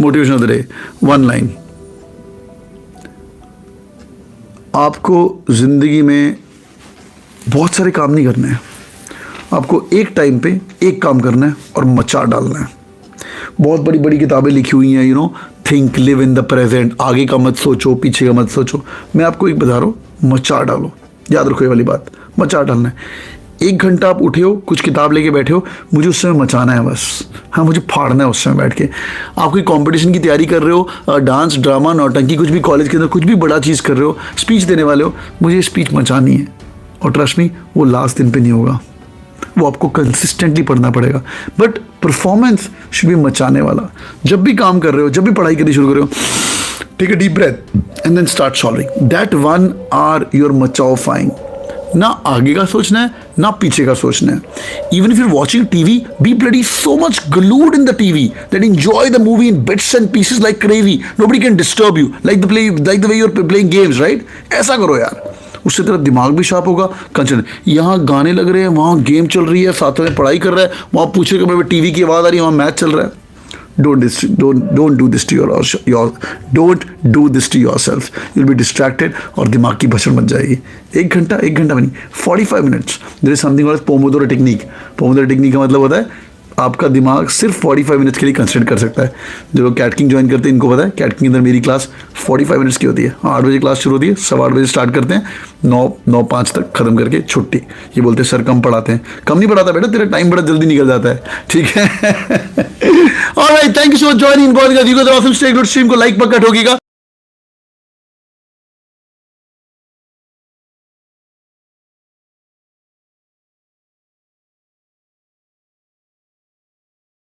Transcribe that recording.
Motivation of the day, one line. आपको जिंदगी में बहुत सारे काम नहीं करने हैं, आपको एक टाइम पे एक काम करना है और मचा डालना है। बहुत बड़ी बड़ी किताबें लिखी हुई हैं, think, live in the present, आगे का मत सोचो, पीछे का मत सोचो। मैं आपको एक बता रहा हूँ, मचा डालो। याद रखो ये वाली बात, मचा डालना है। 1 घंटा आप उठे हो, कुछ किताब लेके बैठे हो, मुझे उस समय मचाना है बस। हाँ, मुझे फाड़ना है उस समय बैठ के। आप कोई कंपटीशन की तैयारी कर रहे हो, डांस, ड्रामा, नौटंकी, कुछ भी कॉलेज के अंदर कुछ भी बड़ा चीज़ कर रहे हो, स्पीच देने वाले हो, मुझे स्पीच मचानी है। और ट्रस्ट मी, वो लास्ट दिन पे नहीं होगा, वो आपको कंसिस्टेंटली पढ़ना पड़ेगा। बट परफॉर्मेंस शुड बी मचाने वाला। जब भी काम कर रहे हो, जब भी पढ़ाई करनी शुरू कर रहे हो, take a deep breath and then start solving. That 1 hour your मचाओफाइंग। ना आगे का सोचना है, ना पीछे का सोचना है। Even if you're watching TV, be bloody so much glued in the TV that enjoy the movie in bits and pieces like crazy. Nobody can disturb you like the way you're playing games, right? ऐसा करो यार, उससे तेरा दिमाग भी sharp होगा। Concern, यहाँ गाने लग रहे हैं, वहाँ गेम चल रही है, साथ में पढ़ाई कर रहा है, वहाँ पूछेगा मैं टीवी की आवाज़ आ रही है, वहाँ मैच चल रहा है। Don't do this to yourself. You'll be distracted और दिमाग की भसड़ मच जाएगी। 1 घंटा में नहीं, 45 minutes. There is something called Pomodoro technique. Pomodoro technique का मतलब होता है आपका दिमाग सिर्फ 45 मिनट्स के लिए कंसंट्रेट कर सकता है। जो लोग कैटकिंग ज्वाइन करते हैं इनको पता है, कैटकिंग के अंदर मेरी क्लास 45 मिनट्स की होती है। 8 बजे क्लास शुरू होती है, 8:15 बजे स्टार्ट करते हैं, 9:05 तक खत्म करके छुट्टी। ये बोलते हैं सर कम पढ़ाते हैं। कम नहीं पढ़ाता बेटा, तेरा टाइम बड़ा जल्दी निकल जाता है, ठीक है। Alright, thank you so much joining. बहुत स्ट्रीम को लाइक पक्का ठोकीगा।